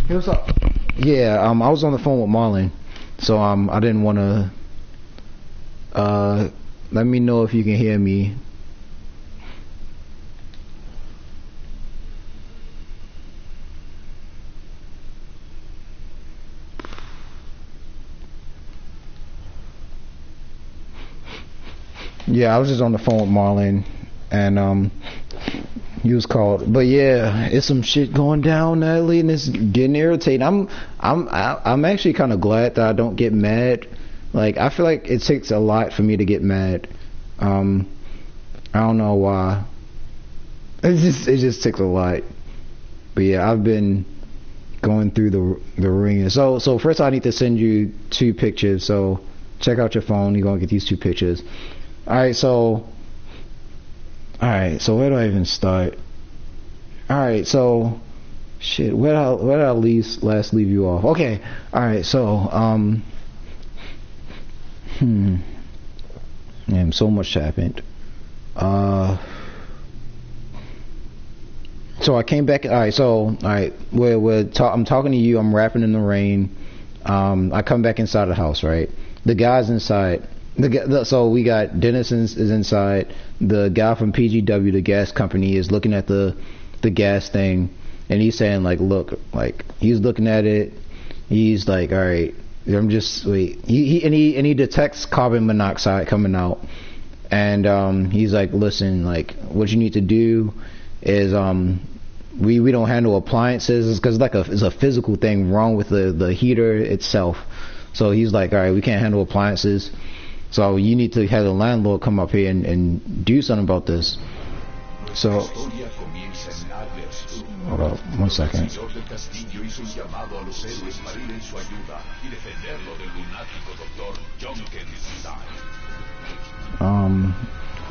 Hey, what's up? Yeah, I was on the phone with Marlon, so I didn't want to. Let me know if you can hear me. Yeah, I was just on the phone with Marlon, and he was called. But yeah, it's some shit going down, Natalie, and it's getting irritating. I'm actually kind of glad that I don't get mad. Like, I feel like it takes a lot for me to get mad. I don't know why. It just takes a lot. But yeah, I've been going through the ringer. So first I need to send you 2 pictures. So check out your phone. You're gonna get these 2 pictures. Alright, so where do I even start? Alright, so shit, where did I last leave you off? Okay, alright, so man, so much happened. So I came back. Alright, I'm talking to you, I'm rapping in the rain. I come back inside the house, right? The guy's inside. So we got Dennis is inside. The guy from PGW, the gas company, is looking at the gas thing, and he's saying like, look, like he's looking at it. He's like, all right, I'm just wait. He detects carbon monoxide coming out, and he's like, listen, like what you need to do is we don't handle appliances because it's a physical thing wrong with the heater itself. So he's like, all right, we can't handle appliances. So you need to have the landlord come up here and do something about this. So, hold up, 1 second. Who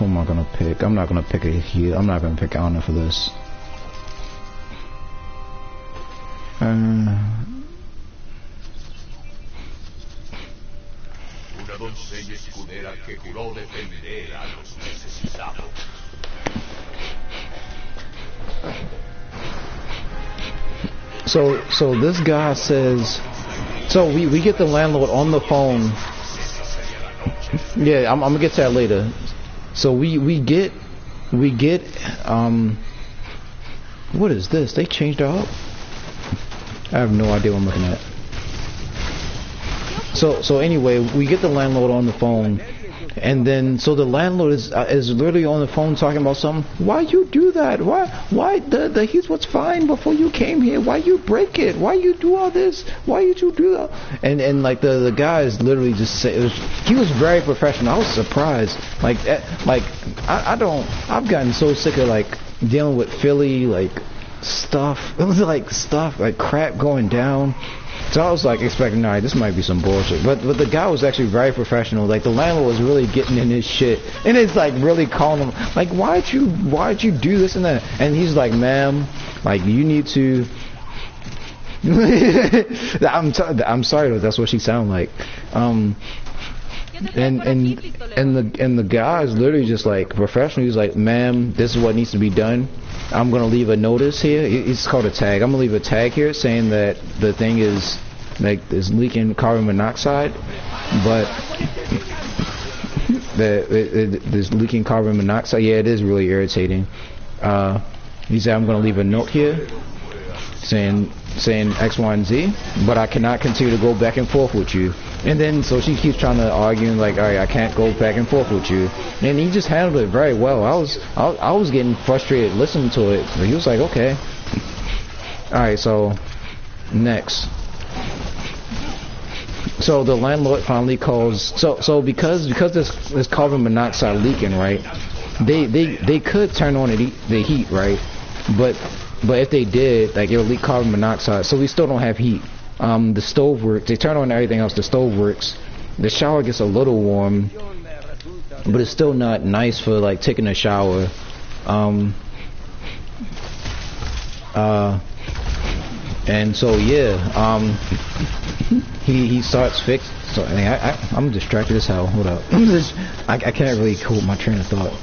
am I gonna pick? I'm not gonna pick a heel. I'm not gonna pick Anna for this. Doncella escudera que juró defender a los necesitados. So this guy says, so we get the landlord on the phone. Yeah, I'm gonna get to that later. So we get what is this? They changed it up? I have no idea what I'm looking at. So anyway, we get the landlord on the phone, and then so the landlord is literally on the phone talking about something. Why you do that? Why the heat was fine before you came here? Why you break it? Why you do all this? Why you do that? And like the guy is literally just he was very professional. I was surprised. I've gotten so sick of like dealing with Philly like stuff. It was like stuff like crap going down. So I was like expecting, alright, this might be some bullshit. But the guy was actually very professional. Like the landlord was really getting in his shit, and it's like really calling him, like, why'd you do this and that? And he's like, ma'am, like you need to. I'm sorry, but that's what she sounded like. And the guy is literally just like professional. He's like, ma'am, this is what needs to be done. I'm gonna leave a notice here. It's called a tag. I'm gonna leave a tag here saying that the thing is leaking carbon monoxide, but there's leaking carbon monoxide. Yeah, it is really irritating. He said I'm gonna leave a note here saying X, Y, and Z, but I cannot continue to go back and forth with you. And then so she keeps trying to argue like, all right, I can't go back and forth with you. And he just handled it very well. I was getting frustrated listening to it, but he was like, okay. All right, so next. So the landlord finally calls. So because there's carbon monoxide leaking, right? They could turn on the heat, right? But if they did, like, it'll leak carbon monoxide. So we still don't have heat. The stove works. They turn on everything else. The stove works. The shower gets a little warm, but it's still not nice for like taking a shower. And so yeah, he starts fixing. So I'm distracted as hell. Hold up. I can't really hold my train of thought.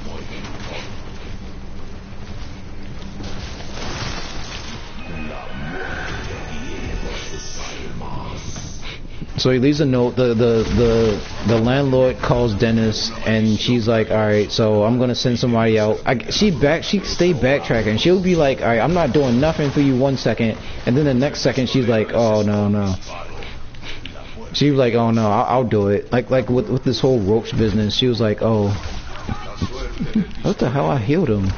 So he leaves a note. The landlord calls Dennis, and she's like, "All right, so I'm gonna send somebody out." She stayed backtracking. She'll be like, "All right, I'm not doing nothing for you 1 second," and then the next second she's like, "Oh no." She was like, "Oh no, I'll do it." Like with this whole ropes business, she was like, "Oh, what the hell? I healed him."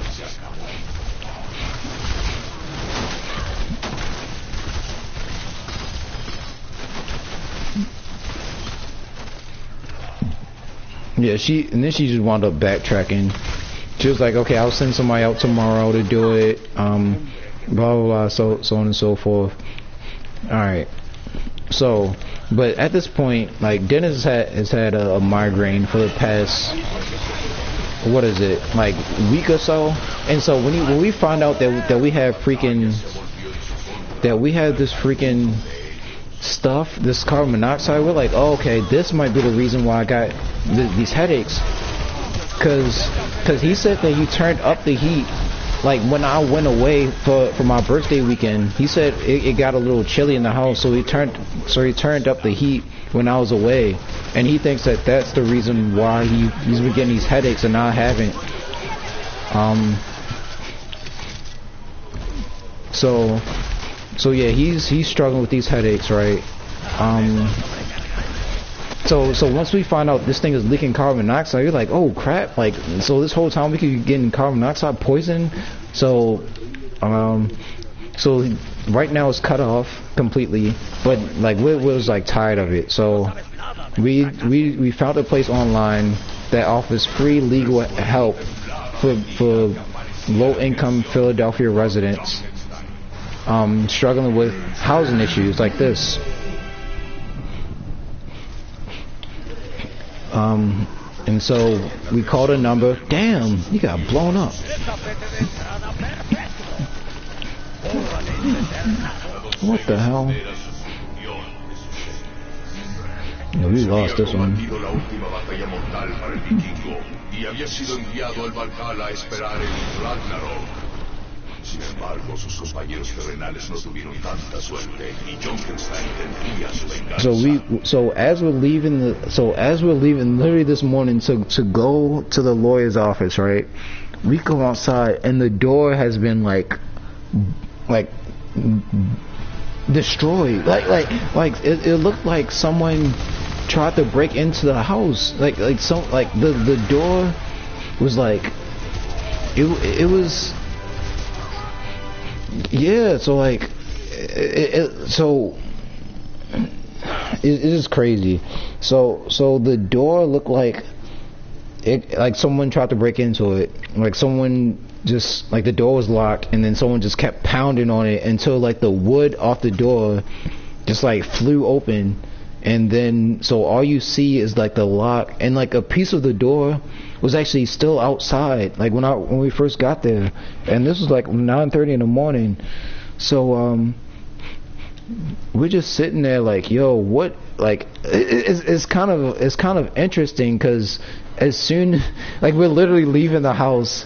Yeah, and then she just wound up backtracking. She was like, "Okay, I'll send somebody out tomorrow to do it." Blah blah blah, so on and so forth. All right. So, but at this point, like Dennis has had a migraine for the past, what is it, like week or so. And so when we find out that we have this freaking stuff, this carbon monoxide, we're like, oh, okay, this might be the reason why I got these headaches. Cause he said that he turned up the heat. Like when I went away for my birthday weekend, he said it got a little chilly in the house, so he turned up the heat when I was away, and he thinks that that's the reason why he's been getting these headaches and I haven't. So yeah, he's struggling with these headaches, right? So once we find out this thing is leaking carbon monoxide, you're like, oh crap! Like, so this whole time we could be getting carbon monoxide poison. So right now it's cut off completely, but like we was like tired of it. So we found a place online that offers free legal help for low-income Philadelphia residents struggling with housing issues like this. And so we called a number. Damn, you got blown up. What the hell? Yeah, we lost this one. Sin embargo, sus compañeros terrenales no tuvieron tanta suerte y Junkenstein tendría su venganza. So as we're leaving literally this morning to go to the lawyer's office, right? We go outside and the door has been like destroyed. Like it looked like someone tried to break into the house. The door was like it was. Yeah, so like, it is crazy. So the door looked like someone tried to break into it. Like someone just, like the door was locked, and then someone just kept pounding on it until like the wood off the door just like flew open, and then so all you see is like the lock, and like a piece of the door was actually still outside, like when we first got there, and this was like 9:30 in the morning. So we're just sitting there like, yo, what? Like it's kind of interesting, because as soon like we're literally leaving the house.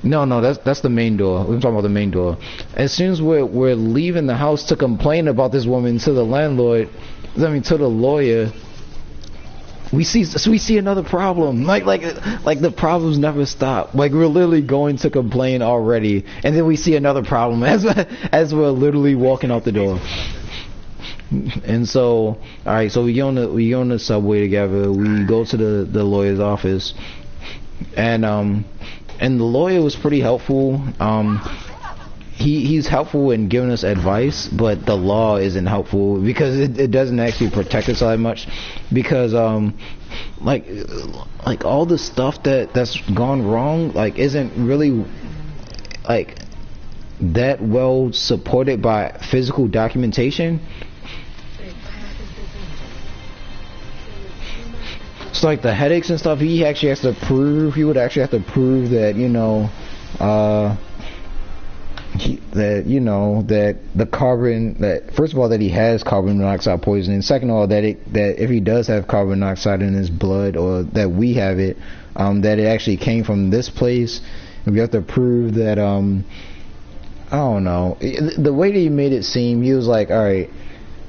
No, that's the main door. We're talking about the main door. As soon as we're leaving the house to complain about this woman to the landlord, to the lawyer, we see another problem. Like the problems never stop. Like we're literally going to complain already, and then we see another problem as we're literally walking out the door. And so, all right, so we get on the subway together. We go to the lawyer's office, and the lawyer was pretty helpful. He's helpful in giving us advice, but the law isn't helpful because it doesn't actually protect us that much, because like all the stuff that's gone wrong like isn't really like that well supported by physical documentation. So like the headaches and stuff, he would actually have to prove that that the carbon, that first of all that he has carbon monoxide poisoning, second of all that if he does have carbon monoxide in his blood, or that we have it, that it actually came from this place. And we have to prove that I don't know, the way that he made it seem, he was like, all right,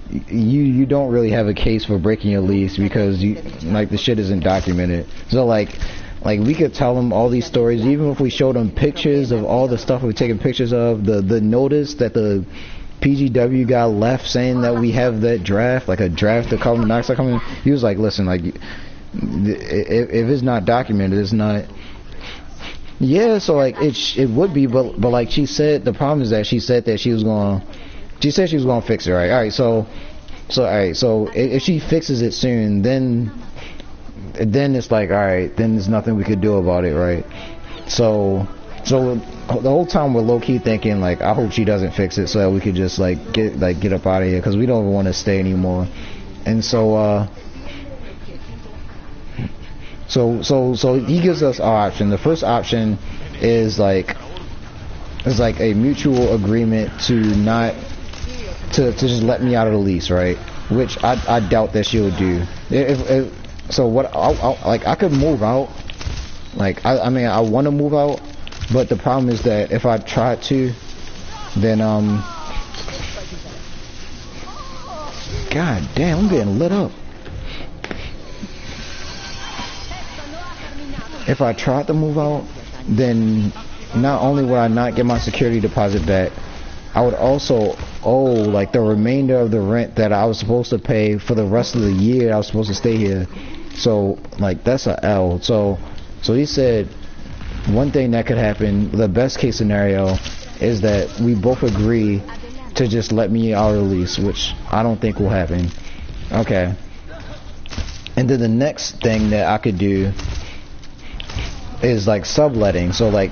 you don't really have a case for breaking your lease because you like the shit isn't documented. So like we could tell them all these stories, even if we showed them pictures of all the stuff we're taking pictures of, the notice that the PGW guy left saying that we have that draft, like a draft of carbon monoxide coming. He was like, listen, like if it's not documented, it's not. Yeah, so like it would be, but like she said, the problem is that she said that she was gonna fix it, right? All right, so if she fixes it soon, then it's like, all right, then there's nothing we could do about it, right? So the whole time we're low key thinking like, I hope she doesn't fix it so that we could just get up out of here because we don't want to stay anymore. And so he gives us our option. The first option is like a mutual agreement to not to just let me out of the lease, right? Which I doubt that she'll do. So what I could move out. Like I mean I want to move out, but the problem is that if I try to, then God damn, I'm getting lit up. If I tried to move out, then not only would I not get my security deposit back, I would also owe like the remainder of the rent that I was supposed to pay for the rest of the year I was supposed to stay here. So like that's a L. So he said one thing that could happen, the best case scenario, is that we both agree to just let me out of the lease, which I don't think will happen. Okay. And then the next thing that I could do is like subletting. So like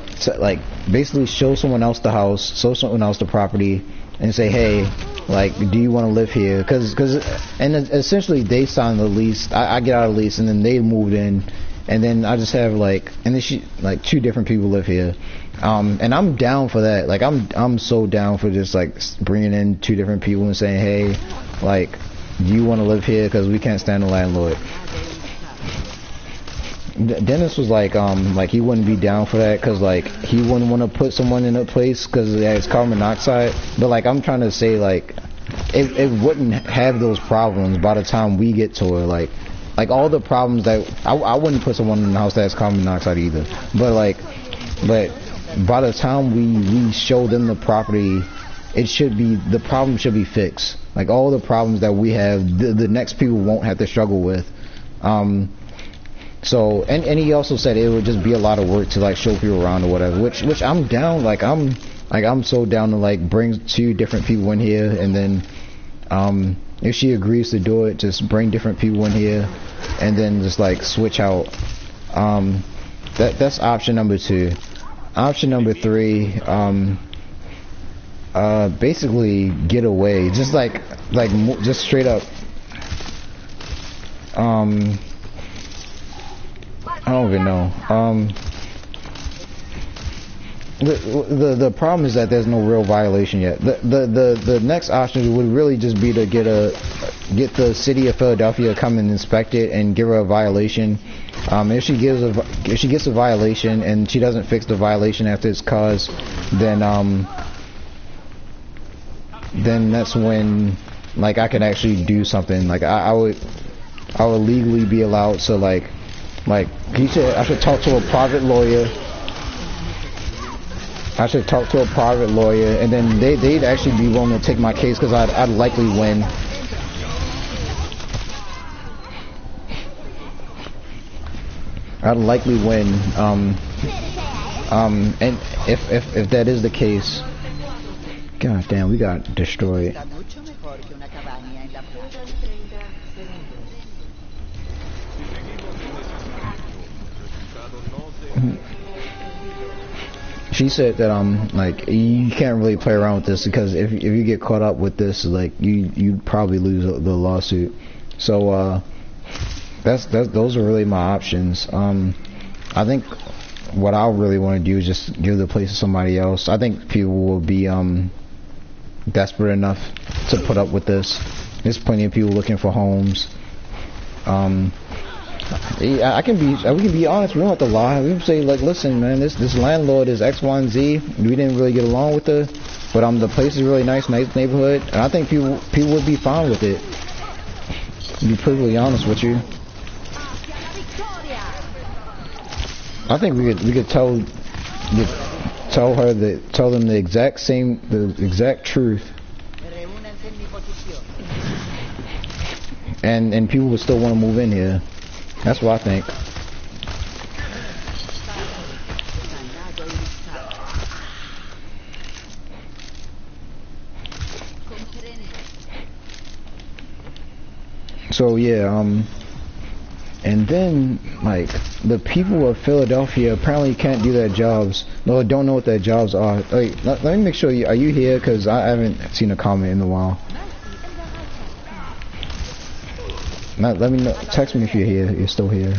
basically show someone else the house, show someone else the property, and say, hey, like, do you want to live here? Because and essentially they sign the lease. I get out of the lease, and then they moved in, and then I just have like two different people live here. And I'm down for that. Like I'm so down for just like bringing in two different people and saying, hey, like, do you want to live here? Because we can't stand the landlord. Dennis was like he wouldn't be down for that because like he wouldn't want to put someone in a place because it's carbon monoxide. But like I'm trying to say like it wouldn't have those problems by the time we get to it. Like all the problems that I wouldn't put someone in the house that has carbon monoxide either. But by the time we show them the property, the problem should be fixed. Like all the problems that we have, the next people won't have to struggle with. So and he also said it would just be a lot of work to like show people around or whatever, which I'm down. I'm so down to like bring two different people in here, and then if she agrees to do it, just bring different people in here, and then just like switch out. That's option number 2. Option number 3, basically get away, just just straight up. I don't even know. The problem is that there's no real violation yet. The next option would really just be to get the city of Philadelphia to come and inspect it and give her a violation. If she gets a violation and she doesn't fix the violation after it's caused, then that's when like I can actually do something. Like I would legally be allowed to like he said I should talk to a private lawyer. And then they'd actually be willing to take my case because I'd likely win. And if that is the case, god damn, we got destroyed. She said that like you can't really play around with this because if you get caught up with this, like you'd probably lose the lawsuit. So those are really my options. I think what I really want to do is just give the place to somebody else. I think people will be desperate enough to put up with this. There's plenty of people looking for homes. We can be honest. We don't have to lie. We can say like, listen, man, this landlord is X, Y, and Z. We didn't really get along with her. But the place is really nice neighborhood, and I think people would be fine with it. To be perfectly honest with you, I think we could tell them the exact truth, and people would still want to move in here. That's what I think. So yeah, and then like the people of Philadelphia apparently can't do their jobs. No, don't know what their jobs are. Wait, let me make sure. Are you here? Because I haven't seen a comment in a while. Let me know. Text me if you're here. You're still here.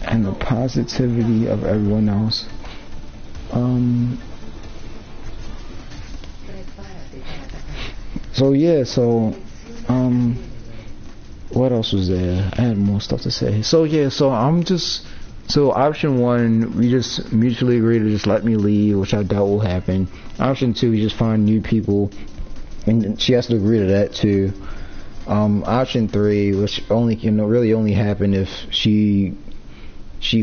And the positivity of everyone else. So yeah, what else was there? I had more stuff to say. So yeah, so option one, we just mutually agree to just let me leave, which I doubt will happen. Option two, we just find new people, and she has to agree to that too. Option three, which only really only happen if she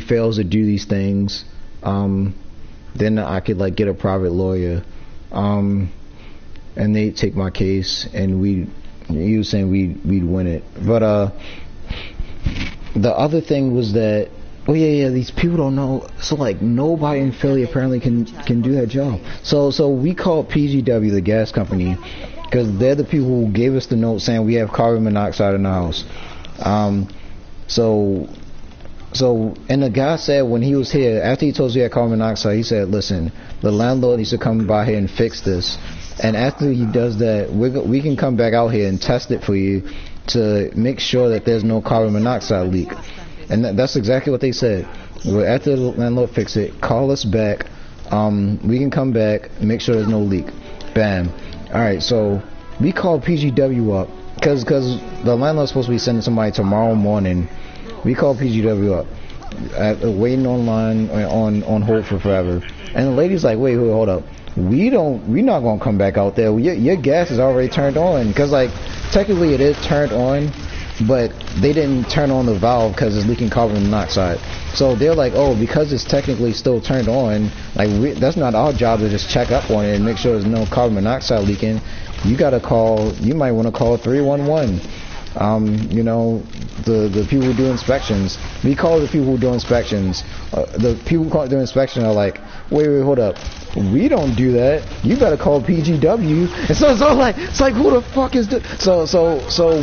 fails to do these things, then I could like get a private lawyer, and they take my case, and you saying we'd win it. But the other thing was that, oh yeah, these people don't know. So like nobody in Philly apparently can do that job. So we called PGW, the gas company, because they're the people who gave us the note saying we have carbon monoxide in the house. And the guy said when he was here, after he told us we had carbon monoxide, he said, listen, the landlord needs to come by here and fix this. And after he does that, we can come back out here and test it for you to make sure that there's no carbon monoxide leak. And that's exactly what they said. After the landlord fix it, call us back. We can come back and make sure there's no leak. Bam. Alright, so we called PGW up because the landlord's supposed to be sending somebody tomorrow morning. We called PGW up, waiting online on hold for forever. And the lady's like, wait, hold up. We're not gonna come back out there. Your gas is already turned on, because like technically it is turned on, but they didn't turn on the valve because it's leaking carbon monoxide. So they're like, oh, because it's technically still turned on, like that's not our job to just check up on it and make sure there's no carbon monoxide leaking. You might want to call 311. The people who do inspections. We call the people who do inspections. The people who do inspection are like, wait, hold up. We don't do that. You better call PGW. And so it's like who the fuck is this? So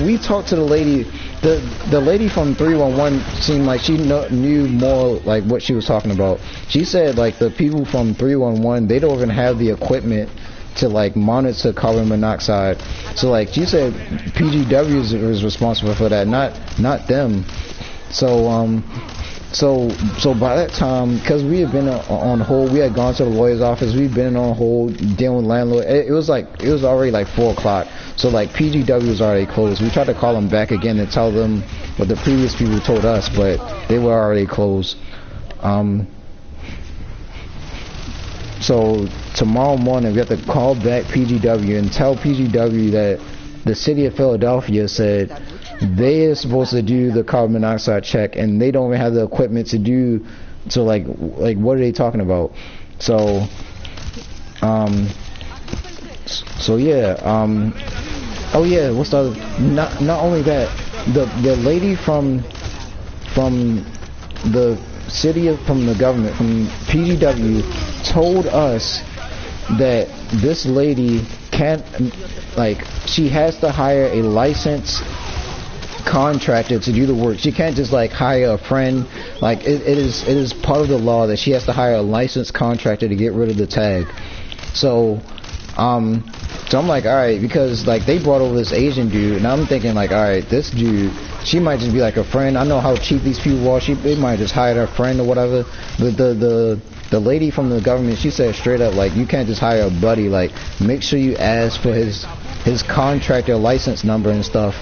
we talked to the lady. The lady from 311 seemed like she knew more like what she was talking about. She said like the people from 311, they don't even have the equipment to like monitor carbon monoxide. So like she said PGW is responsible for that, not them. So by that time, because we had been on hold, we had gone to the lawyer's office, we'd been on hold dealing with landlord. It was already like 4 o'clock. So like PGW was already closed. We tried to call them back again and tell them what the previous people told us, but they were already closed. So tomorrow morning we have to call back PGW and tell PGW that the city of Philadelphia said they are supposed to do the carbon monoxide check and they don't even have the equipment to do. So like what are they talking about? So yeah. Oh yeah, what's the other? Not only that, the lady from the city from the government, from PGW, told us that this lady can't, like, she has to hire a licensed contractor to do the work. She can't just like hire a friend. Like it is part of the law that she has to hire a licensed contractor to get rid of the tag. So I'm like, all right, because like they brought over this Asian dude, and I'm thinking like, all right, this dude, she might just be like a friend. I know how cheap these people are. They might just hire her friend or whatever. The lady from the government, she said straight up, like, you can't just hire a buddy. Like, make sure you ask for his contractor license number and stuff,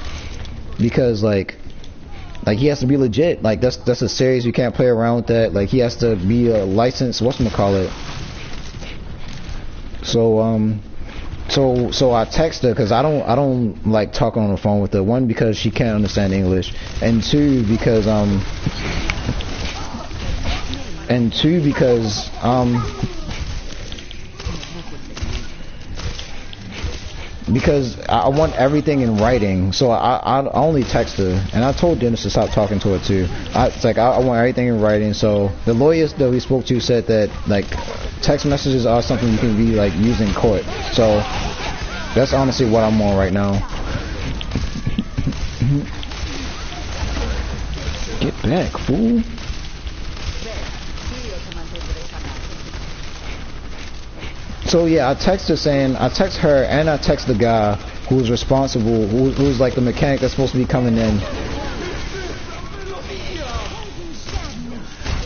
because like he has to be legit. Like that's a serious. You can't play around with that. Like he has to be a licensed whatchamacallit. So I text her because I don't like talking on the phone with her. One, because she can't understand English, and two because because I want everything in writing. So I only text her, and I told Dennis to stop talking to her too. It's like I want everything in writing. So the lawyers that we spoke to said that like text messages are something you can be like used in court. So that's honestly what I'm on right now. Get back, fool. So yeah, I text her and I text the guy who's responsible, who's like the mechanic that's supposed to be coming in.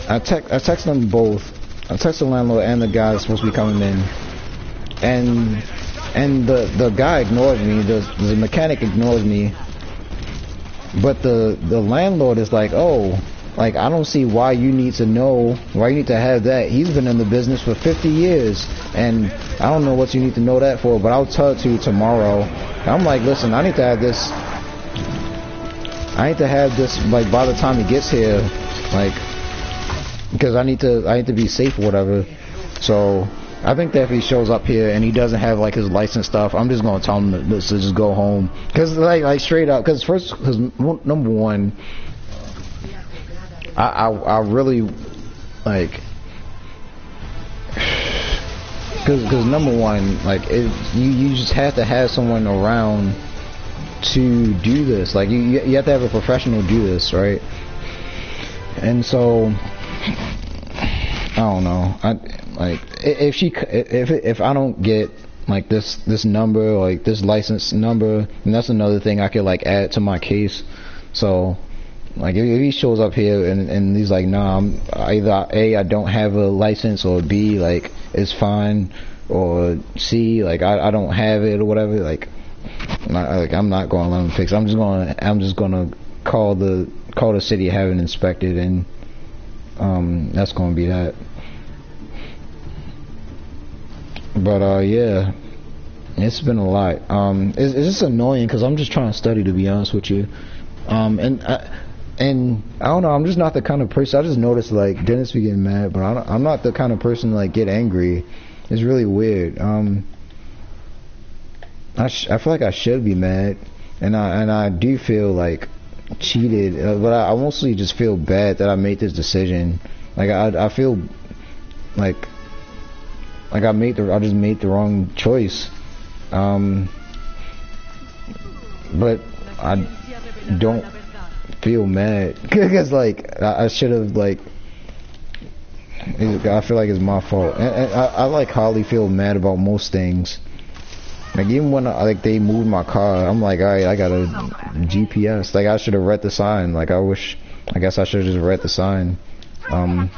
I text them both. I text the landlord and the guy that's supposed to be coming in. And the guy ignored me, the mechanic ignored me. But the landlord is like, oh, like, I don't see why you need to know, why you need to have that. He's been in the business for 50 years, and I don't know what you need to know that for, but I'll tell it to you tomorrow. And I'm like, listen, I need to have this, like, by the time he gets here, like, because I need to be safe or whatever. So, I think that if he shows up here and he doesn't have, like, his license stuff, I'm just going to tell him to just go home. Because, like, straight up, because number one, I really like, because number one, like you just have to have someone around to do this. Like you have to have a professional do this, right? And so I don't know. If I don't get like this number, like this license number, and that's another thing I could like add to my case. So. Like if he shows up here and he's like, nah, I'm either A, I don't have a license, or B, like it's fine, or C, like I don't have it or whatever. Like I'm not going to let him fix it. I'm just gonna call the city, have it inspected, and that's gonna be that. But yeah, it's been a lot. It's just annoying because I'm just trying to study, to be honest with you. And I don't know, I'm just not the kind of person. I just noticed like Dennis be getting mad, but I'm not the kind of person to like get angry. It's really weird. I feel like I should be mad, and I do feel like cheated, but I mostly just feel bad that I made this decision. Like I feel like I just made the wrong choice. But I don't feel mad because like I should have, like, I feel like it's my fault, and I like hardly feel mad about most things. Like even when they moved my car, I'm like, alright, I got a GPS. Like I should have read the sign. Like I guess I should have just read the sign. That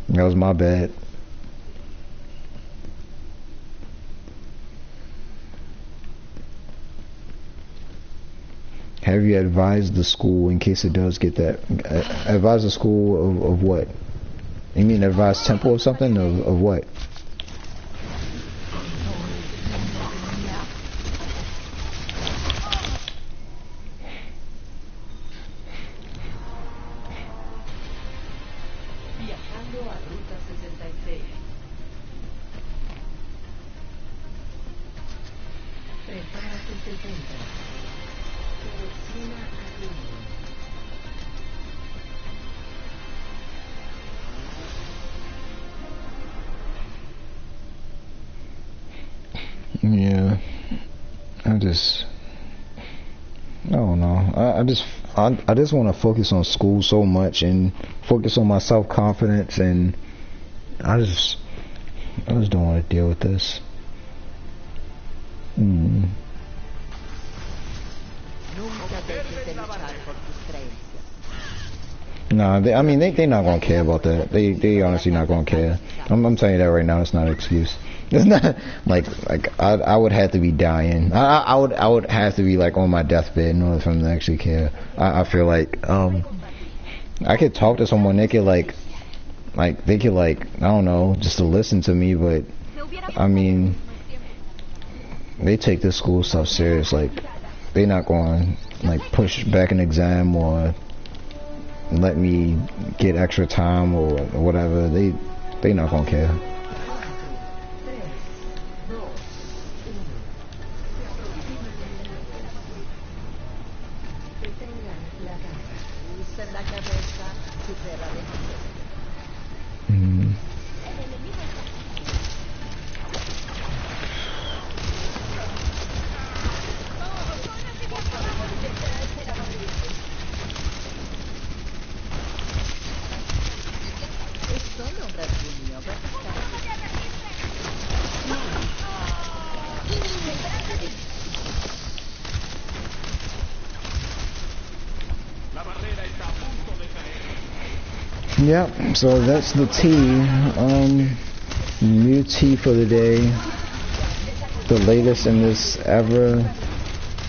was my bad. Have you advised the school in case it does get that? Advise the school of what? You mean advise Temple of something? Of what? Yeah. I don't know. I just want to focus on school so much and focus on my self-confidence, and I just don't want to deal with this. Nah, they're not gonna care about that. They honestly not gonna care. I'm telling you that right now. It's not an excuse. It's not like I would have to be dying. I would have to be like on my deathbed in order for them to actually care. I feel like I could talk to someone. They could like they could I don't know, just to listen to me. But I mean, they take this school stuff serious. Like they not going to push back an exam or let me get extra time or whatever. They not gonna care. Yep, so that's the tea. New tea for the day. The latest in this ever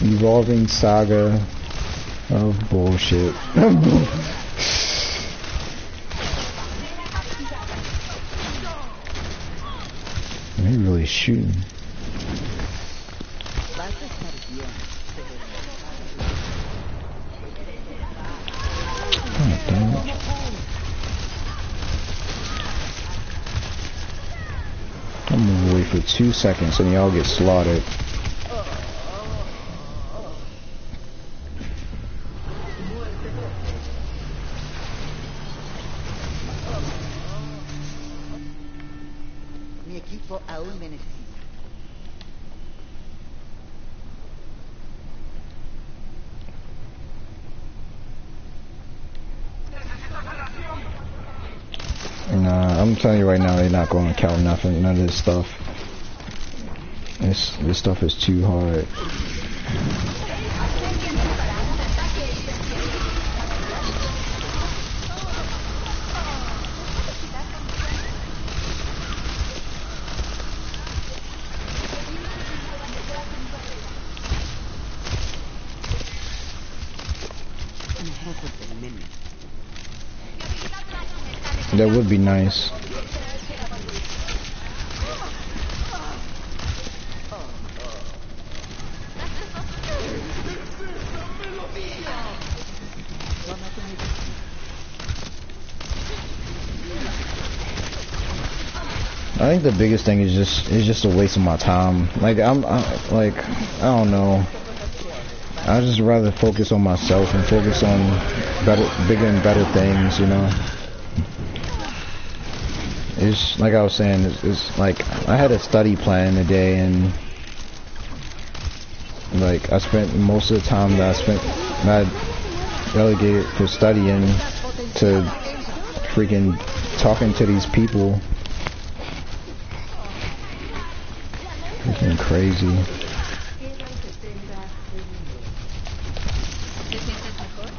evolving saga of bullshit. They really shooting. God damn it. I'm gonna wait for 2 seconds and y'all get slaughtered. Mi equipo aún me necesita. Nah, I'm telling you right now, they're not going to count nothing, none of this stuff. This stuff is too hard. That would be nice. I think the biggest thing is just a waste of my time. I don't know. I just rather focus on myself and focus on bigger and better things, you know. It's like I was saying, it's like I had a study plan today, and like I spent most of the time that I relegated for studying to freaking talking to these people. Freaking crazy.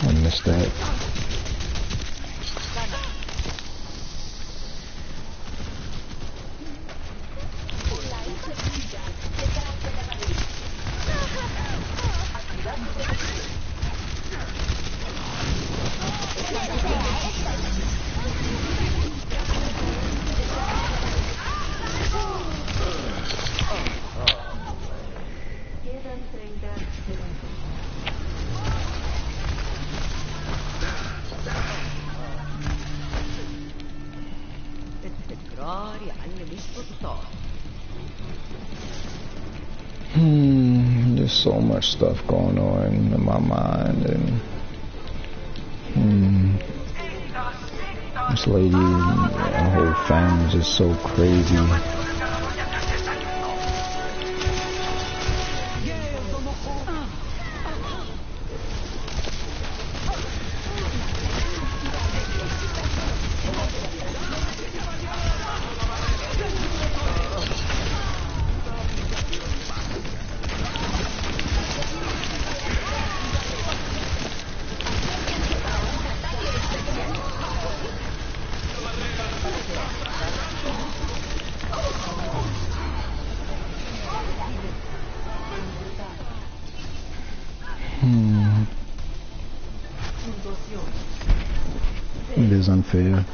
I missed that. There's so much stuff going on in my mind, and this lady, her whole family is just so crazy. It is unfair.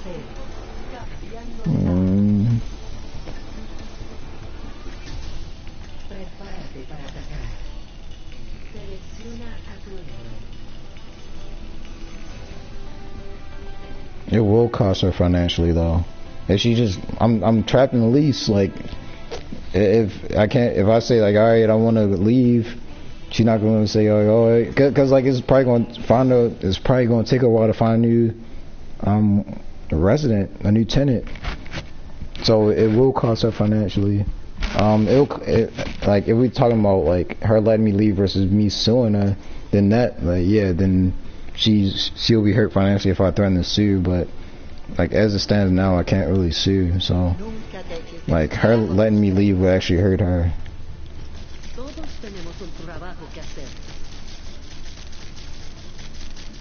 It will cost her financially though. If she just, I'm trapped in the lease. Like, if I say like, all right, I want to leave, she's not going to say, oh, because like it's probably going to take a while to find a new resident, a new tenant. So it will cost her financially. Like if we're talking about like her letting me leave versus me suing her, then that, like, yeah, then she'll be hurt financially if I threaten to sue. But like as it stands now, I can't really sue. So like her letting me leave would actually hurt her.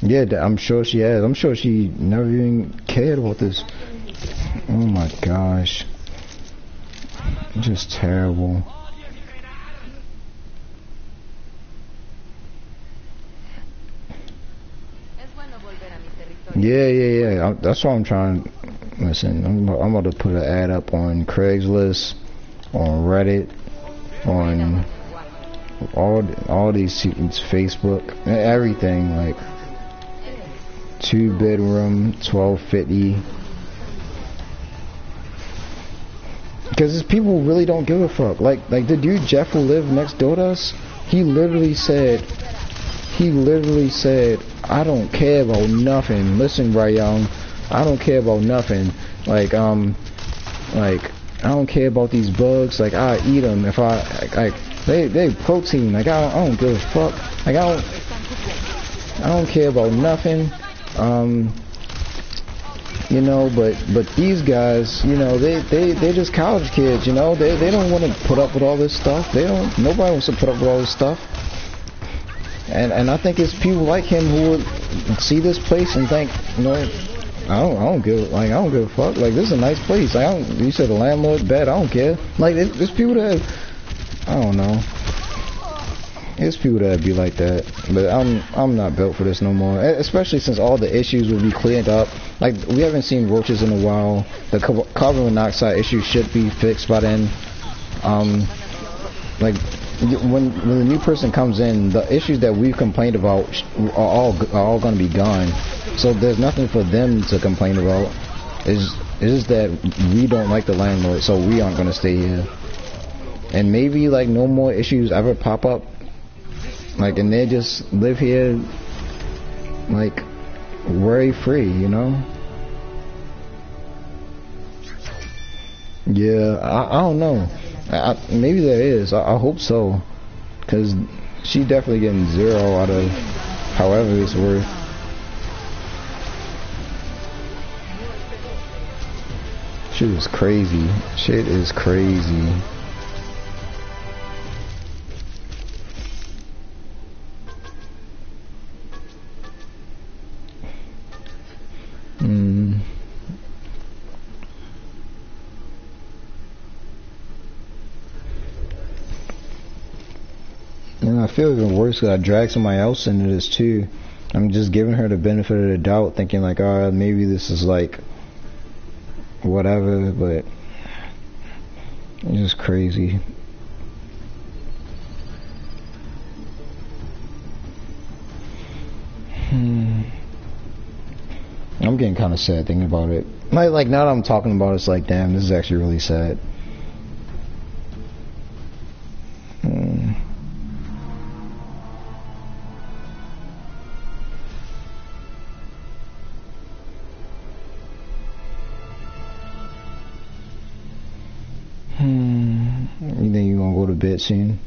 Yeah, I'm sure she has. I'm sure she never even cared about this. Oh my gosh. Just terrible. Yeah. That's what I'm trying. Listen, I'm about to put an ad up on Craigslist, on Reddit, on all these things, Facebook, everything. Like 2-bedroom, $12.50. Because people really don't give a fuck. Like the dude Jeff who lived next door to us, he literally said, I don't care about nothing. Listen, right, young, I don't care about nothing. Like I don't care about these bugs. Like I eat them if they protein. Like I don't give a fuck. Like I don't care about nothing. You know, but these guys, you know, they just college kids, you know, they don't want to put up with all this stuff. Nobody wants to put up with all this stuff. And I think it's people like him who would see this place and think, you know, I don't give a fuck. Like, this is a nice place. You said the landlord bad, I don't care. Like, there's people that, I don't know. There's people that be like that, but I'm not built for this no more. Especially since all the issues will be cleared up. Like, we haven't seen roaches in a while. The carbon monoxide issue should be fixed by then. Like when the new person comes in, the issues that we've complained about are all going to be gone. So there's nothing for them to complain about. It's just that we don't like the landlord, so we aren't going to stay here. And maybe like no more issues ever pop up. Like, and they just live here, like, worry free, you know? Yeah, I don't know. Maybe there is. I hope so. Because she definitely getting 0 out of however it's worth. Shit is crazy. Shit is crazy. And I feel even worse because I dragged somebody else into this too. I'm just giving her the benefit of the doubt, thinking like, oh, maybe this is like whatever, but it's just crazy. I'm getting kind of sad thinking about it. Like now that I'm talking about it, it's like, damn, this is actually really sad. You think you're gonna go to bed soon?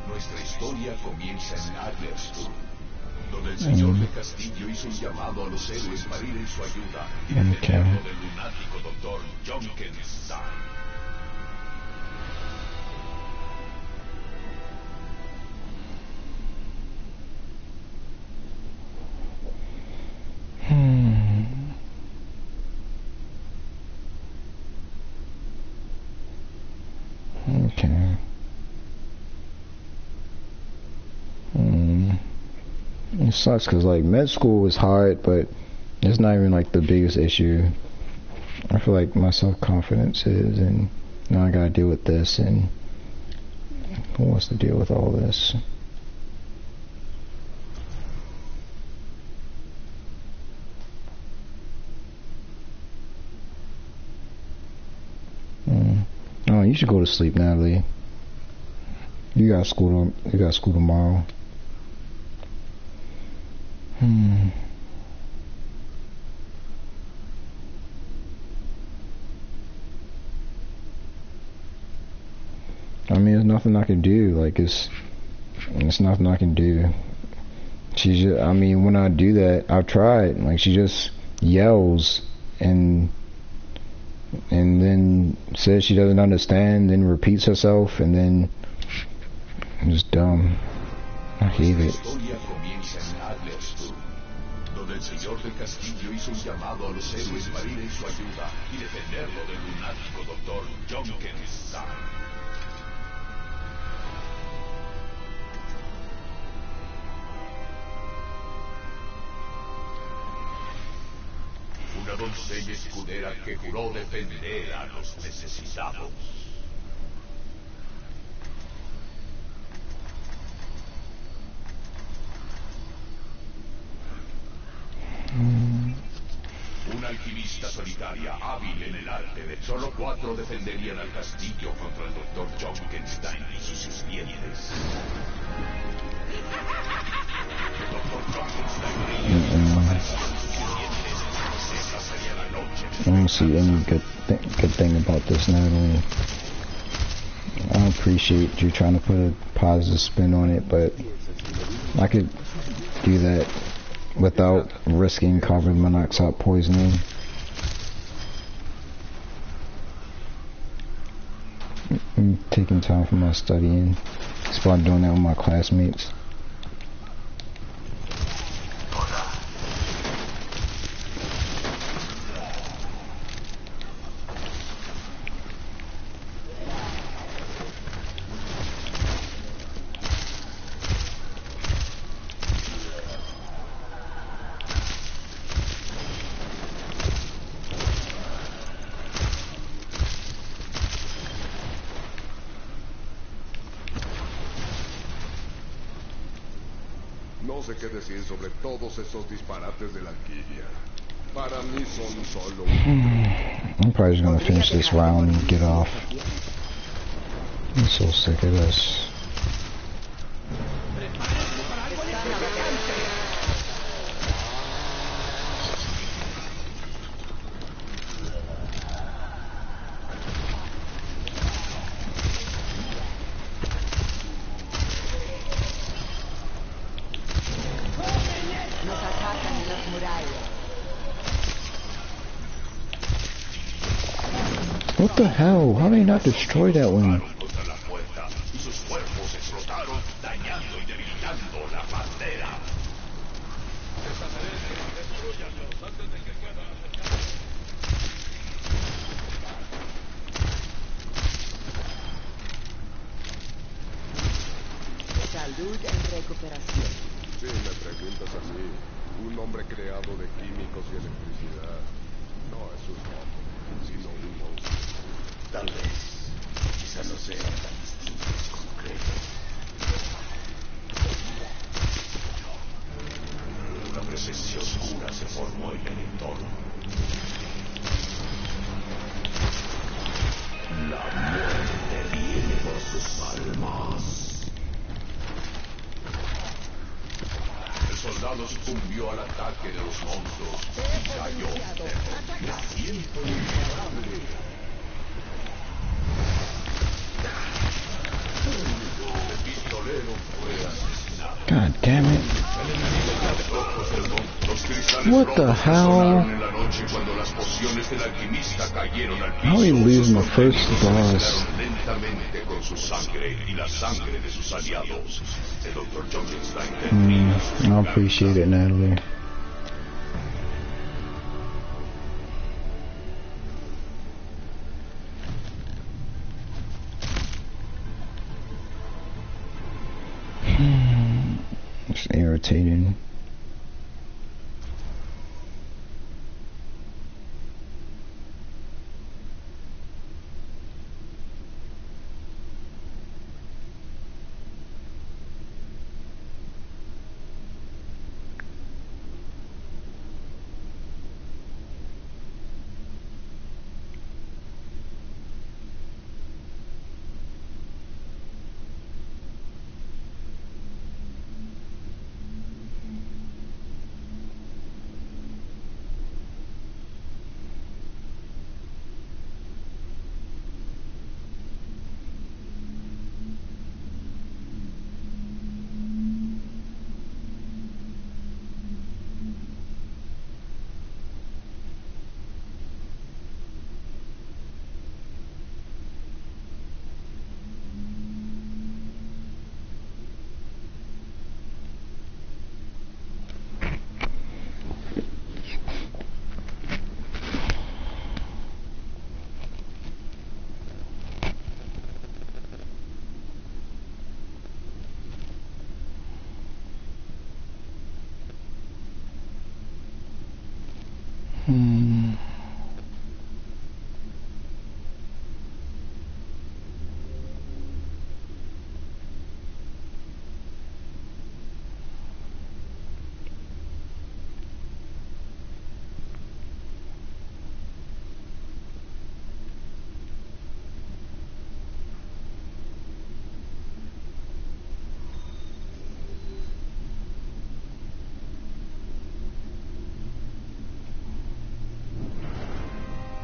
Nuestra historia comienza en Adlersburg, señor de Castillo hizo un llamado a los héroes para ir en su ayuda y defenderlo del lunático doctor Junkenstein. Okay. It sucks because like med school was hard, but it's not even like the biggest issue. I feel like my self-confidence is, and now I gotta deal with this, and who wants to deal with all this? Oh, you should go to sleep, Natalie. You got school tomorrow. I mean, there's nothing I can do. Like, it's nothing I can do. She just, I mean, when I do that, I've tried. Like, she just yells and then says she doesn't understand, then repeats herself, and then it's dumb. I hate it. Donde el señor del castillo hizo un llamado a los héroes para ir en su ayuda y defenderlo del lunático doctor Junkenstein. Una doncella escudera que juró defender a los necesitados. Una alquimista solitaria, hábil en el arte de... Solo 4 defenderían al castillo contra el doctor Junkenstein y sus sirvientes. El doctor Junkenstein I don't see any good thing about this, Natalie. I don't appreciate you trying to put a positive spin on it, but I could do that without risking carbon monoxide poisoning. I'm taking time for my studying. Start doing that with my classmates. No sé qué decir sobre todos esos disparates de la alquimia. Para mí son solo... I'm probably just gonna finish this round and get off. I'm so sick of this. What the hell? How did he not destroy that one? Salud en recuperación. Si me preguntas a mí, un hombre creado de químicos y electricidad no es un hombre, sino un monstruo. Tal vez, quizás no sean tan distintos como creen. Una presencia oscura se formó en el entorno. La muerte viene por sus almas. El soldado sucumbió al ataque de los monstruos y cayó. Me siento imparable. El pistolero fue asesinado. God damn it. El enemigo trató What the hell? How are you losing the first boss? I appreciate it, Natalie. It's irritating.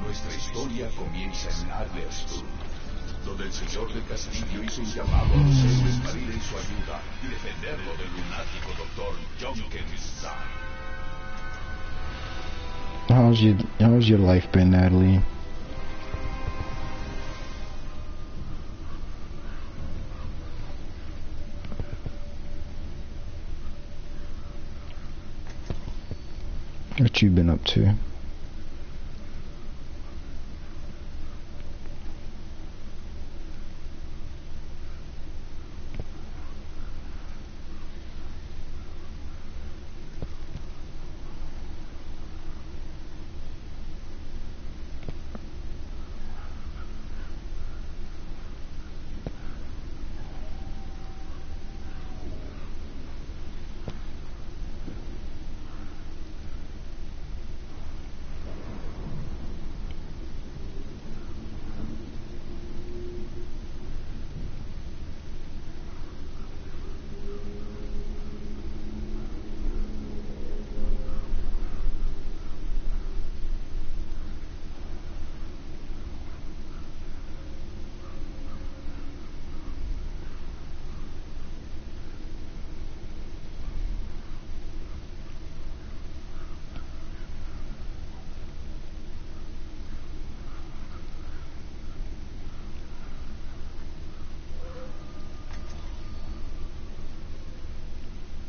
Nuestra historia comienza en Adlersburg, donde el señor del castillo hizo un llamado a los héroes para ir en su ayuda y defenderlo del lunático doctor Junkenstein. How's your life been, Natalie? What you been up to?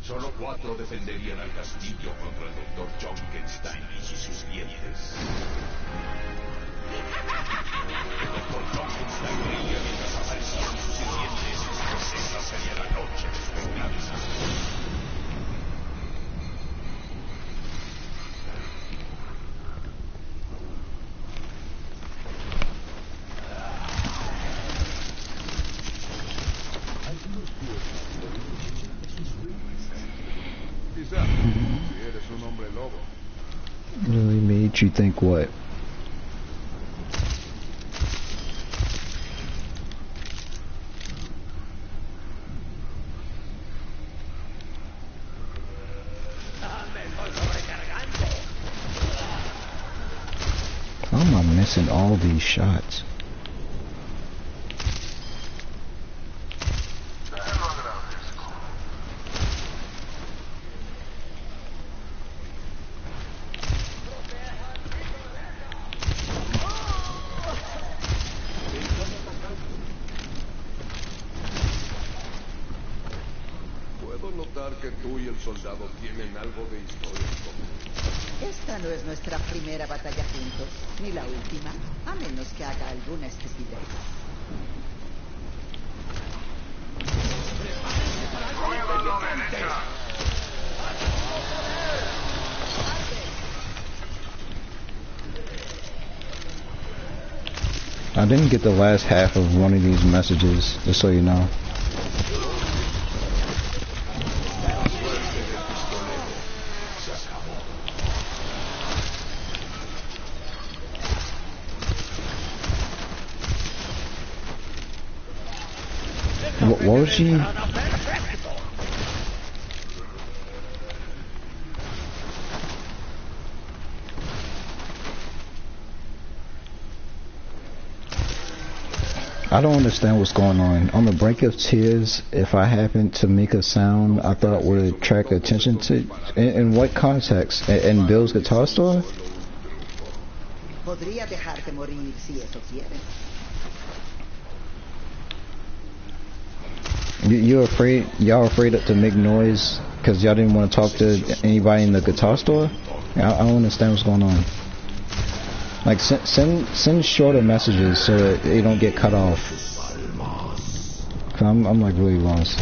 Solo 4 defenderían al castillo contra el doctor Junkenstein y sus sirvientes. El doctor Junkenstein reía mientras aparecían sus sirvientes, pues esta sería la noche de su venganza. Really made you think what? How am I missing all these shots? el soldado tienen algo de historia en común. Esta no es nuestra primera batalla juntos, ni la última, a menos que haga alguna estupidez. I didn't get the last half of one of these messages, just so you know. What was she? I don't understand what's going on. On the brink of tears, if I happen to make a sound I thought would attract attention to, in what context? In Bill's guitar store? Podría dejarte morir si eso quieres. You're afraid? Y'all afraid to make noise because y'all didn't want to talk to anybody in the guitar store? I don't understand what's going on. Like send shorter messages so that they don't get cut off. I'm like really lost.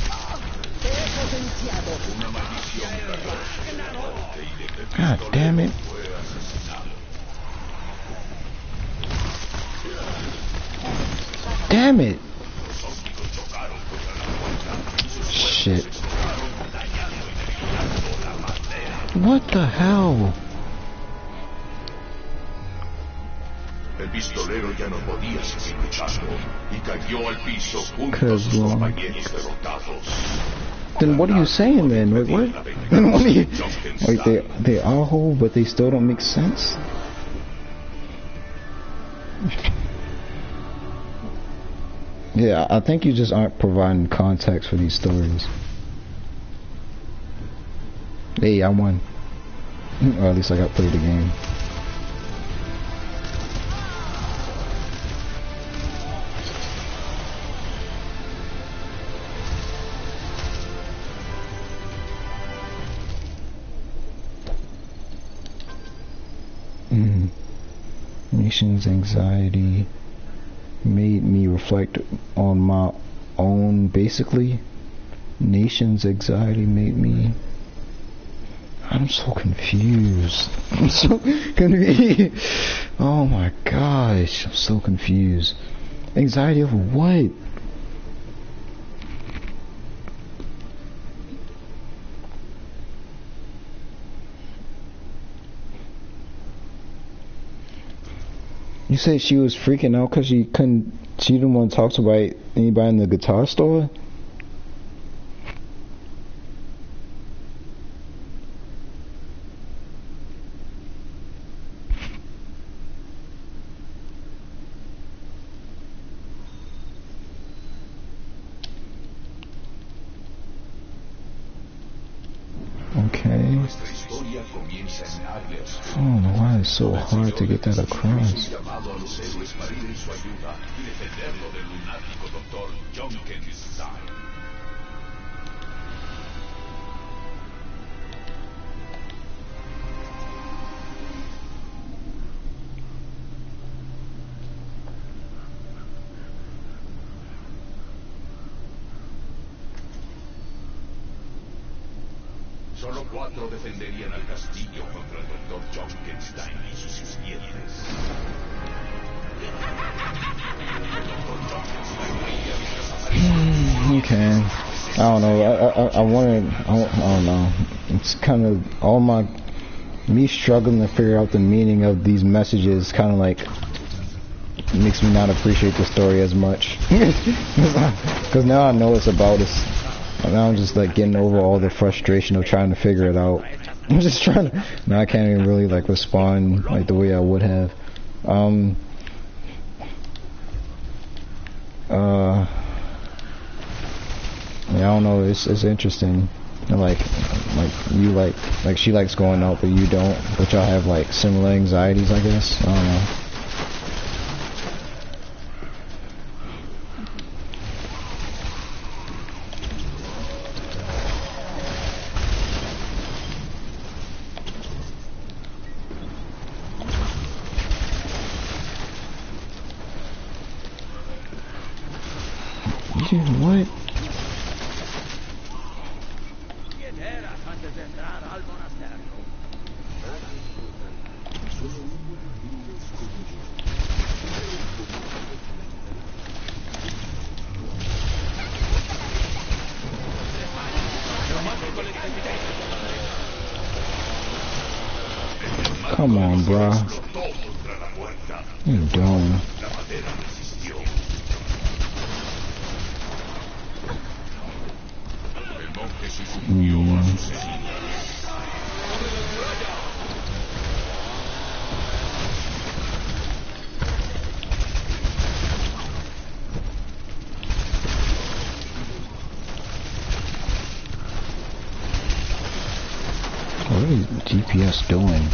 God damn it. Damn it. Shit. What the hell? El pistolero ya no podía seguir luchando y cayó al piso junto a sus compañeros derrotados. Then what are you saying then? Wait, what? Wait, they are whole, but they still don't make sense? Yeah, I think you just aren't providing context for these stories. Hey, I won. Or at least I got played the game. Nation's anxiety made me reflect on my own. Basically, nation's anxiety made me. I'm so confused. I'm so confused. Oh my gosh, I'm so confused. Anxiety over what? You said she was freaking out because she didn't want to talk to anybody in the guitar store? Okay. I don't know why it's so hard to get that across. Solo 4 defenderían al castillo contra el Dr. Junkenstein y sus sirvientes. Okay. I don't know. I don't know. It's kind of me struggling to figure out the meaning of these messages kind of like makes me not appreciate the story as much. Because now I know it's about us. Now I'm just like getting over all the frustration of trying to figure it out. I'm just trying to. Now I can't even really like respond like the way I would have. Yeah, I don't know. It's interesting. Like you like she likes going out, but you don't. But y'all have like similar anxieties, I guess. I don't know. Fucking what? ¿Quién eras antes de entrar al monasterio? Come on, bro. You dumb. What is GPS doing?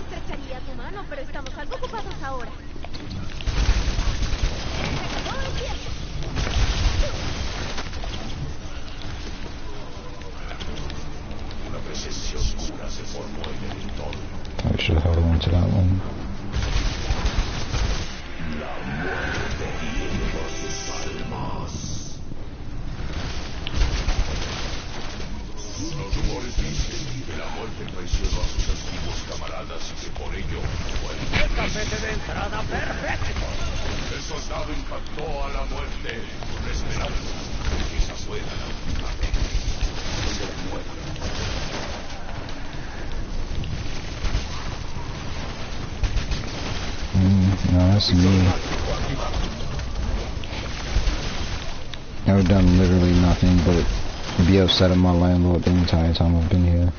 Estrecharía tu mano, pero estamos algo ocupados ahora. ¡No empieces! Una presencia oscura se formó en el entorno. I should have held on to that one. La muerte hizo sus almas. Los rumores dicen que la muerte traicionó a sus antiguos camaradas y que por ello fue ¡Esta vete de entrada perfecto! el soldado impactó a la muerte con la esperanza de que esa fuera la última vez donde la muerte. No, that's me. I've done literally nothing but be upset at my landlord the entire time I've been here.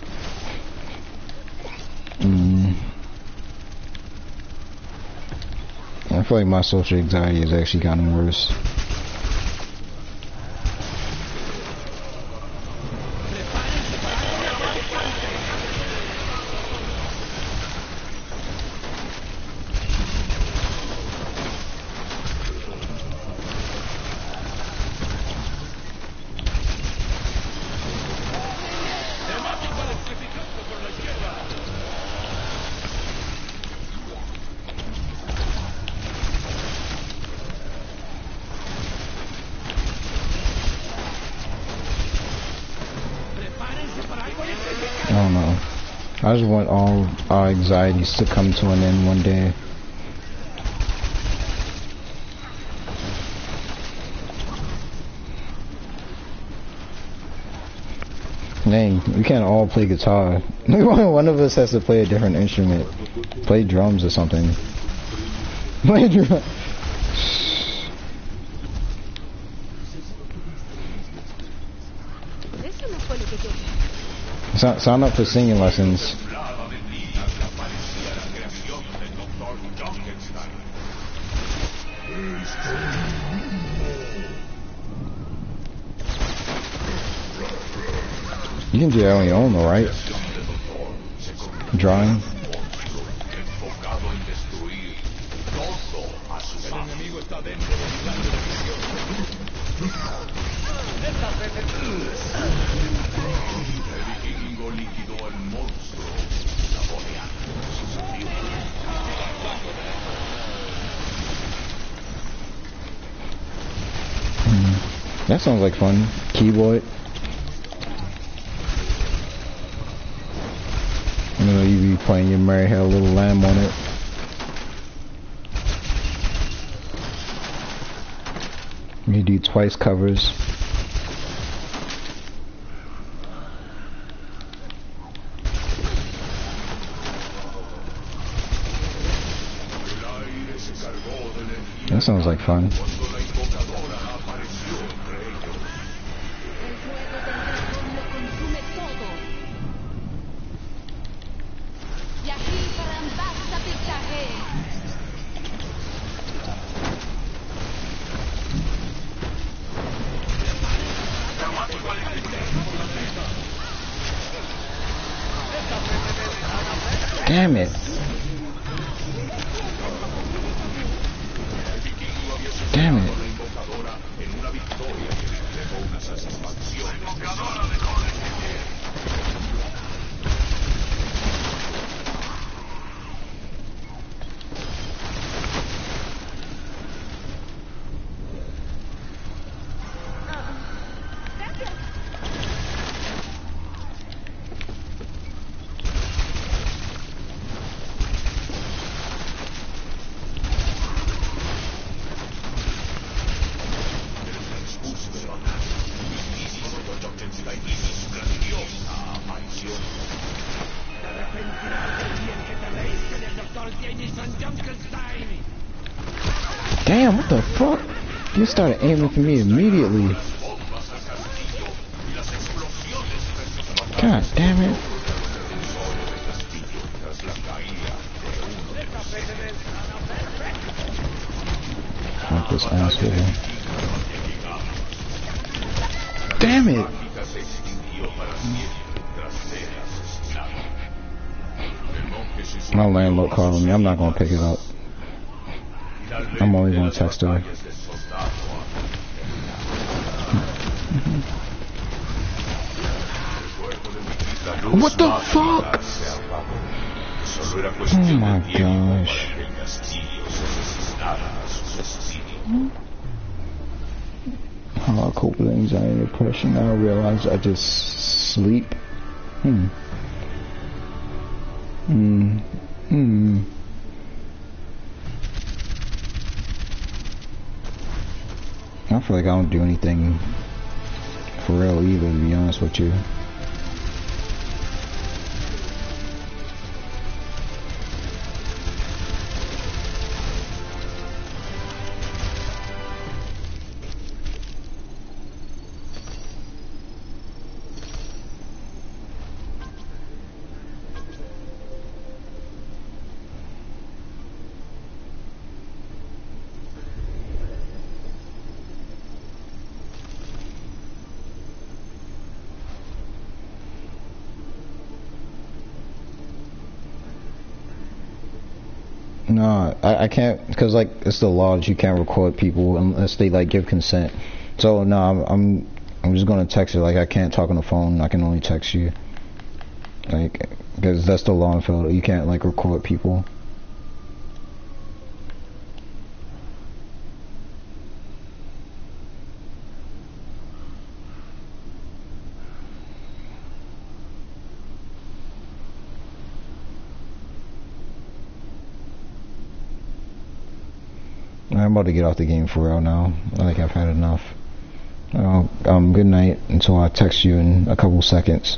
I feel like my social anxiety has actually gotten worse. I don't know. I just want all our anxieties to come to an end one day. Dang, we can't all play guitar. One of us has to play a different instrument. Play drums or something. Play drums. Sign up for singing lessons. You can do that on your own though, right? Drawing. That sounds like fun. Keyboard. You know, you be playing your Mary Had a Little Lamb on it. You do twice covers. That sounds like fun. Damn it. Damn it. Damn, what the fuck? You started aiming for me immediately. God damn it. Fuck this asshole. Damn it! My landlord calling me. I'm not gonna pick it up. I'm always gonna text her. What the fuck? Oh my gosh. How I cope with anxiety and depression. I realize I just sleep. I feel like I don't do anything for real either, to be honest with you. No, I can't, because like it's the law that you can't record people unless they like give consent. So no, I'm just gonna text her. Like I can't talk on the phone. I can only text you. Like, because that's the law in Philadelphia. You can't like record people. I'm about to get off the game for real now. I think I've had enough. Good night until I text you in a couple seconds.